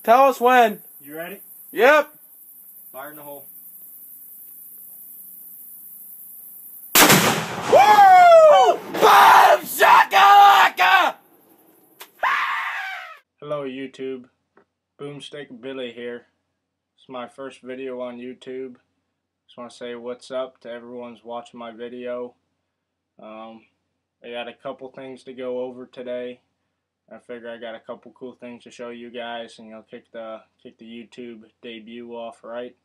Tell us when. You ready? Yep. Fire in the hole. Woo! Boom shakalaka! Hello YouTube. Boomstick Billy here. It's my first video on YouTube. Just want to say what's up to everyone's watching my video. I got a couple things to go over today. I figure I got a couple cool things to show you guys, and kick the YouTube debut off right.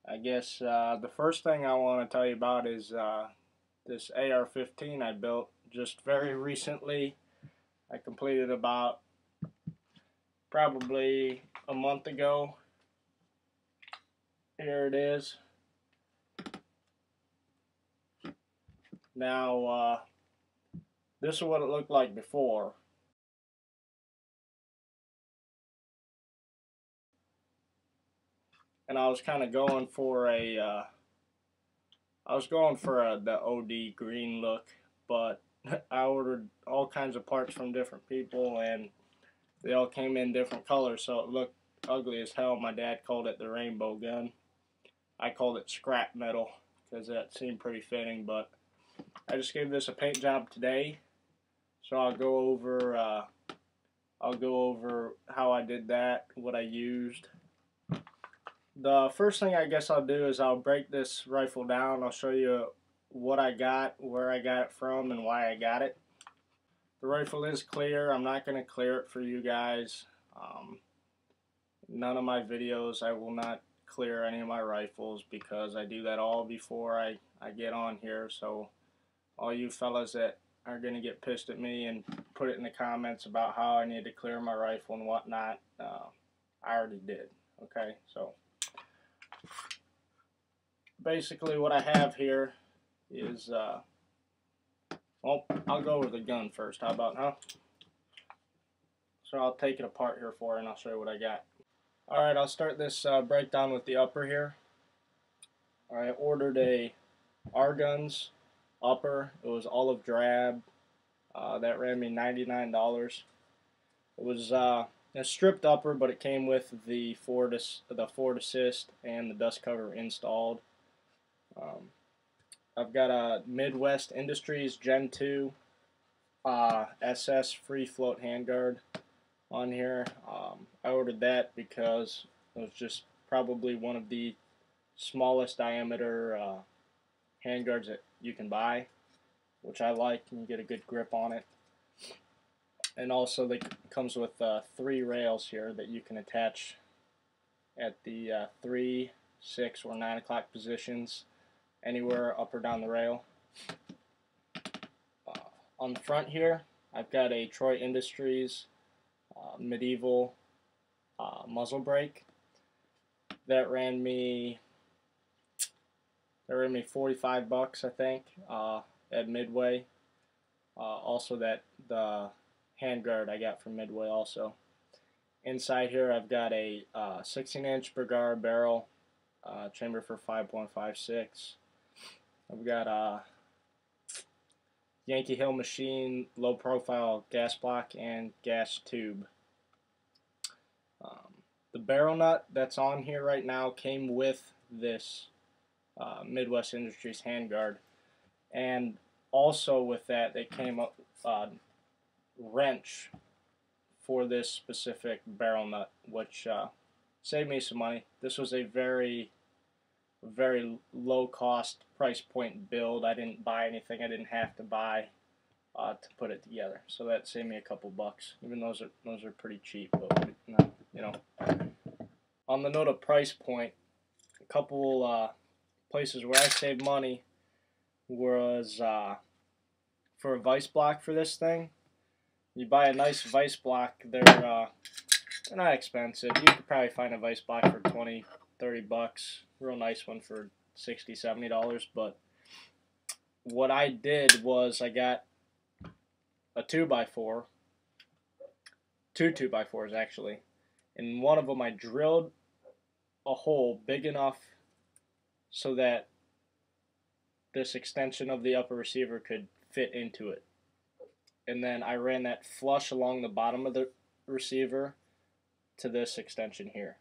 I guess the first thing I want to tell you about is this AR-15 I built just very recently. I completed about probably a month ago. Here it is. Now this is what it looked like before. And I was kind of going for the OD green look, but I ordered all kinds of parts from different people, and they all came in different colors, so it looked ugly as hell. My dad called it the rainbow gun. I called it scrap metal because that seemed pretty fitting, but I just gave this a paint job today, so I'll go over how I did that, what I used. The first thing I guess I'll do is I'll break this rifle down. I'll show you what I got, where I got it from, and why I got it. The rifle is clear. I'm not going to clear it for you guys. None of my videos, I will not clear any of my rifles because I do that all before I get on here. So all you fellas that are going to get pissed at me and put it in the comments about how I need to clear my rifle and whatnot, I already did. Okay, so basically what I have here is, well, I'll go over the gun first. How about, huh? So I'll take it apart here for you and I'll show you what I got. Alright, I'll start this breakdown with the upper here. I ordered a RGUNS upper. It was olive drab. That ran me $99. It was a stripped upper, but it came with the Ford Assist and the dust cover installed. I've got a Midwest Industries Gen 2 SS free float handguard on here. I ordered that because it was just probably one of the smallest diameter handguards that you can buy, which I like, and you get a good grip on it. And also it comes with 3 rails here that you can attach at the 3, 6, or 9 o'clock positions, anywhere up or down the rail. On the front here, I've got a Troy Industries medieval muzzle brake. That ran me $45, I think, at Midway. Also the handguard I got from Midway also. Inside here I've got a 16-inch Bergara barrel, chamber for 5.56. I've got a Yankee Hill Machine low profile gas block and gas tube. The barrel nut that's on here right now came with this Midwest Industries handguard, and also with that they came up wrench for this specific barrel nut, which saved me some money. This was a very low cost price point build. I didn't buy anything I didn't have to buy to put it together, so that saved me a couple bucks. Even those are pretty cheap, but you know. On the note of price point, a couple places where I saved money was for a vice block for this thing. You buy a nice vice block, they're not expensive. You could probably find a vice block for 20, 30 bucks. Real nice one for $60, $70. But what I did was I got a 2x4, two 2x4s actually. In one of them I drilled a hole big enough so that this extension of the upper receiver could fit into it. And then I ran that flush along the bottom of the receiver to this extension here.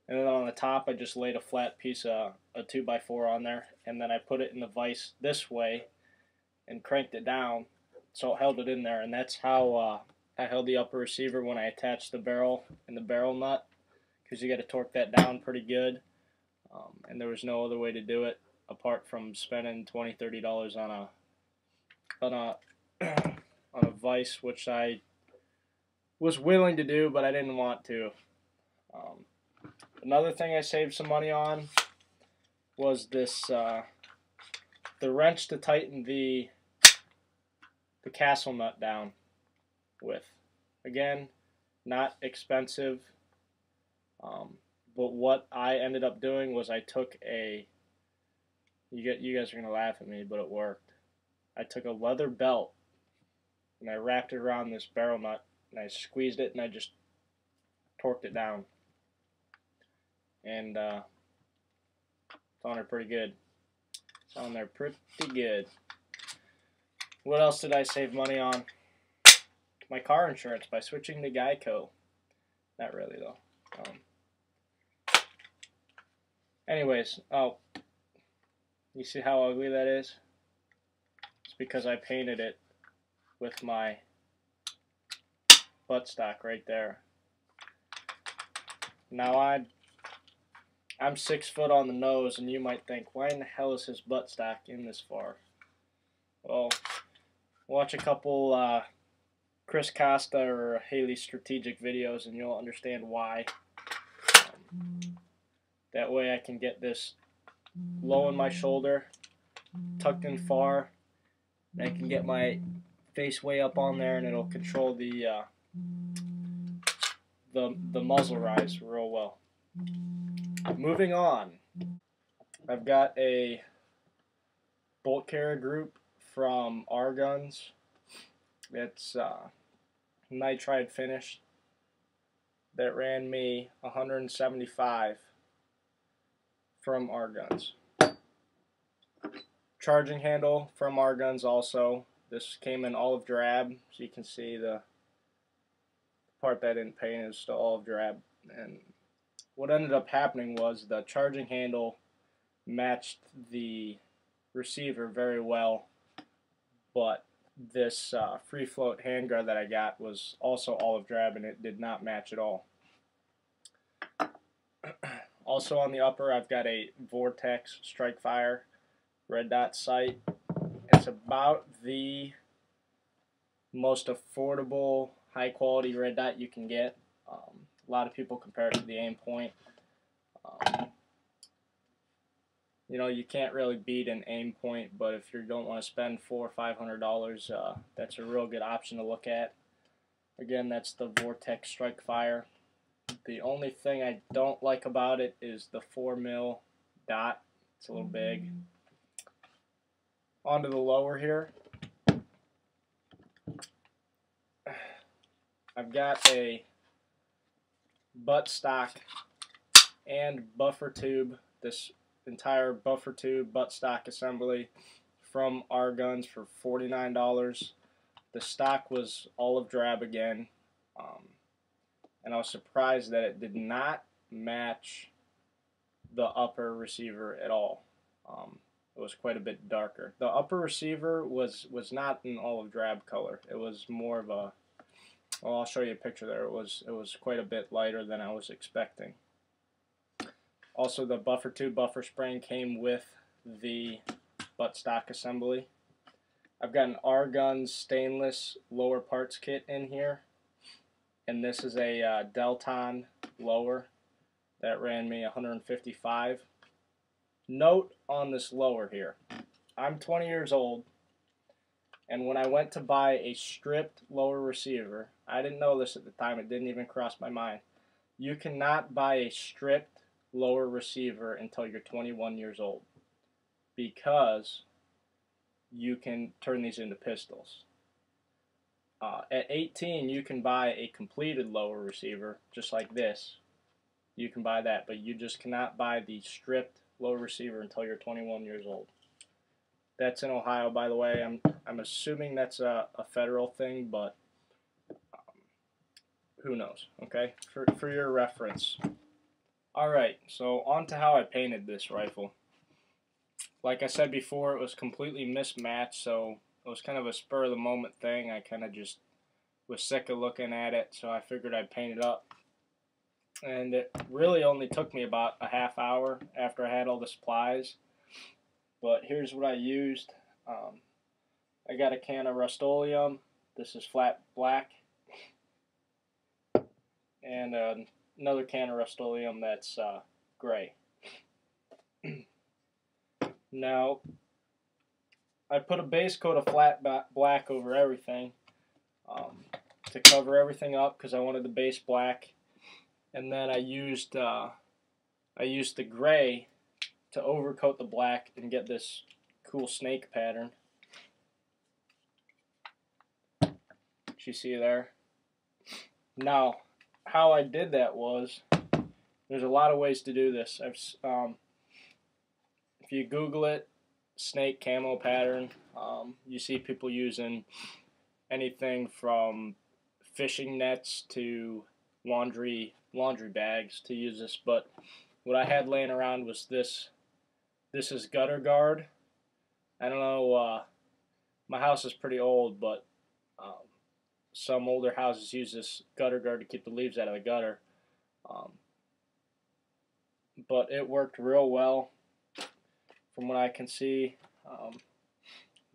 And then on the top, I just laid a flat piece of a 2x4 on there, and then I put it in the vise this way and cranked it down so it held it in there. And that's how I held the upper receiver when I attached the barrel and the barrel nut, because you got to torque that down pretty good. And there was no other way to do it apart from spending $20–30 on a on a vise, which I was willing to do, but I didn't want to. Another thing I saved some money on was this the wrench to tighten the castle nut down with. Again, not expensive, but what I ended up doing was I took a, you guys are going to laugh at me, but it worked. I took a leather belt and I wrapped it around this barrel nut and I squeezed it and I just torqued it down. And it's on there pretty good. It's on there pretty good. What else did I save money on? My car insurance by switching to Geico. Not really though. Anyways, oh, you see how ugly that is? It's because I painted it with my buttstock right there. Now I'm 6 foot on the nose, and you might think, why in the hell is his buttstock in this far? Well, watch a couple Chris Costa or Haley Strategic videos, and you'll understand why. That way I can get this low in my shoulder, tucked in far, and I can get my face way up on there, and it'll control the muzzle rise real well. Moving on, I've got a bolt carrier group from RGUNS. It's nitride finish. That ran me $175 from RGUNS. Charging handle from RGUNS also. This came in olive drab, so you can see the part that I didn't paint is still olive drab. And what ended up happening was the charging handle matched the receiver very well, but this free float handguard that I got was also olive drab and it did not match at all. Also on the upper, I've got a Vortex Strikefire red dot sight. It's about the most affordable, high quality red dot you can get. A lot of people compare it to the aim point. You know, you can't really beat an aim point, but if you don't want to spend $400 or $500, that's a real good option to look at. Again, that's the Vortex Strikefire. The only thing I don't like about it is the 4mm dot. It's a little big. Onto the lower here. I've got a buttstock and buffer tube. This entire buffer tube buttstock assembly from RGUNS for $49. The stock was olive drab again. And I was surprised that it did not match the upper receiver at all. It was quite a bit darker. The upper receiver was not an olive drab color. It was more of a, well, I'll show you a picture there. It was quite a bit lighter than I was expecting. Also, the buffer tube buffer spring came with the buttstock assembly. I've got an RGUNS stainless lower parts kit in here. And this is a Delton lower that ran me $155. Note on this lower here, I'm 20 years old, and when I went to buy a stripped lower receiver, I didn't know this at the time, it didn't even cross my mind. You cannot buy a stripped lower receiver until you're 21 years old, because you can turn these into pistols. At 18, you can buy a completed lower receiver, just like this. You can buy that, but you just cannot buy the stripped lower receiver until you're 21 years old. That's in Ohio, by the way. I'm assuming that's a federal thing, but who knows, okay? For your reference. Alright, so on to how I painted this rifle. Like I said before, it was completely mismatched, so it was kind of a spur of the moment thing. I kind of just was sick of looking at it, so I figured I'd paint it up. And it really only took me about a half hour after I had all the supplies. But here's what I used. I got a can of Rust-Oleum. This is flat black. And another can of Rust-Oleum that's gray. Now, I put a base coat of flat black over everything to cover everything up because I wanted the base black. And then I used the gray to overcoat the black and get this cool snake pattern. You see there? Now, how I did that was, there's a lot of ways to do this. If you Google it, snake camo pattern, you see people using anything from fishing nets to laundry bags to use this. But what I had laying around was this. This is gutter guard. I don't know. My house is pretty old, but some older houses use this gutter guard to keep the leaves out of the gutter. But it worked real well from what I can see.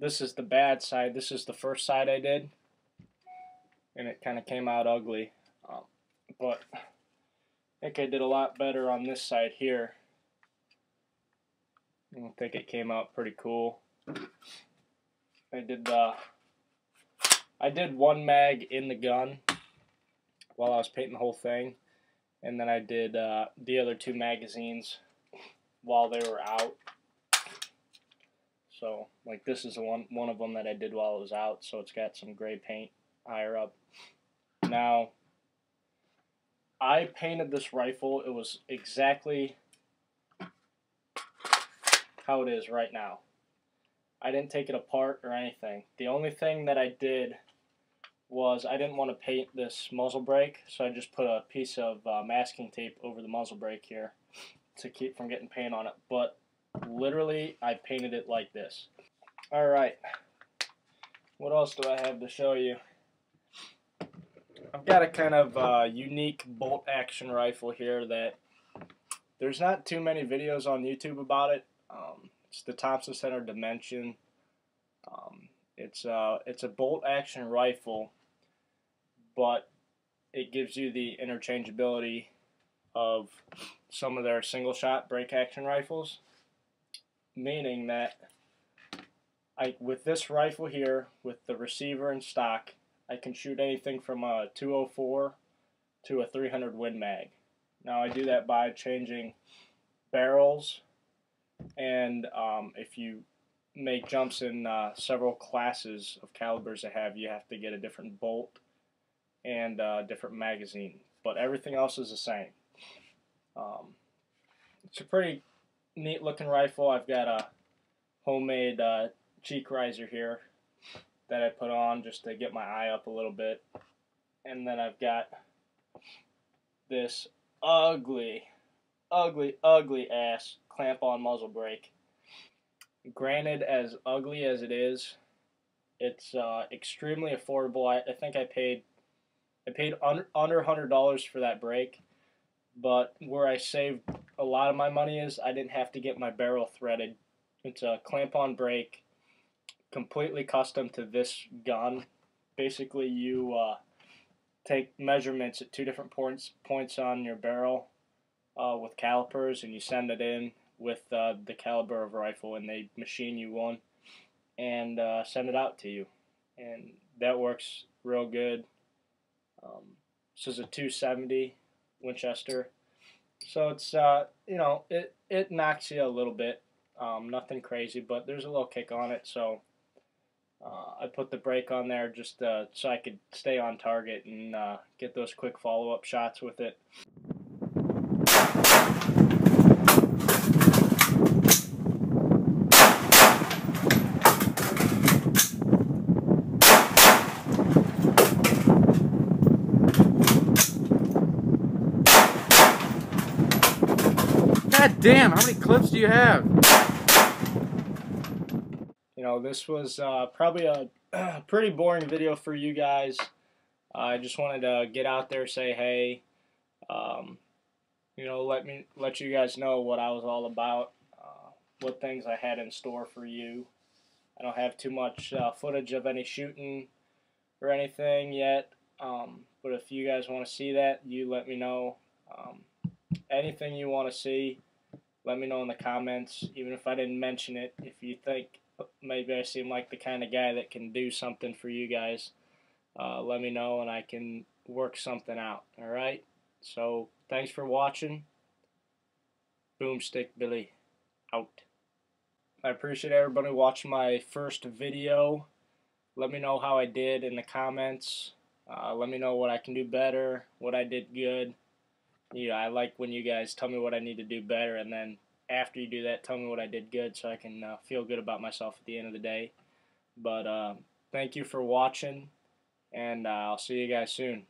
This is the bad side. This is the first side I did, and it kind of came out ugly. But I think I did a lot better on this side here. I think it came out pretty cool. I did one mag in the gun while I was painting the whole thing, and then I did the other two magazines while they were out. So, like, this is one of them that I did while it was out, so it's got some gray paint higher up. Now, I painted this rifle. It was exactly how it is right now. I didn't take it apart or anything. The only thing that I did was I didn't want to paint this muzzle brake, so I just put a piece of masking tape over the muzzle brake here to keep from getting paint on it. But literally, I painted it like this. Alright, what else do I have to show you? I've got a kind of unique bolt action rifle here that there's not too many videos on YouTube about it. It's the Thompson Center Dimension. It's a bolt action rifle, but it gives you the interchangeability of some of their single shot break action rifles, meaning that with this rifle here, with the receiver in stock, I can shoot anything from a 204 to a 300 Win Mag. Now I do that by changing barrels, and if you make jumps in several classes of calibers you have to get a different bolt and a different magazine, but everything else is the same. It's a pretty neat looking rifle. I've got a homemade cheek riser here that I put on just to get my eye up a little bit, and then I've got this ugly ass clamp on muzzle brake. Granted, as ugly as it is, it's extremely affordable. I think I paid under $100 for that brake, but where I saved a lot of my money is I didn't have to get my barrel threaded. It's a clamp-on brake, completely custom to this gun. Basically, you take measurements at two different points on your barrel with calipers, and you send it in with the caliber of rifle, and they machine you one and send it out to you, and that works real good. This is a 270 Winchester, so it's it knocks you a little bit, nothing crazy, but there's a little kick on it. So I put the brake on there just so I could stay on target and get those quick follow-up shots with it. God damn, how many clips do you have? You know, this was probably a pretty boring video for you guys. I just wanted to get out there, say hey, you know, let you guys know what I was all about, what things I had in store for you. I don't have too much footage of any shooting or anything yet, but if you guys want to see that, you let me know. Anything you want to see, let me know in the comments, even if I didn't mention it. If you think maybe I seem like the kind of guy that can do something for you guys, let me know and I can work something out. Alright? So, thanks for watching. Boomstick Billy out. I appreciate everybody watching my first video. Let me know how I did in the comments. Let me know what I can do better, what I did good. Yeah, I like when you guys tell me what I need to do better, and then after you do that, tell me what I did good so I can feel good about myself at the end of the day. But thank you for watching, and I'll see you guys soon.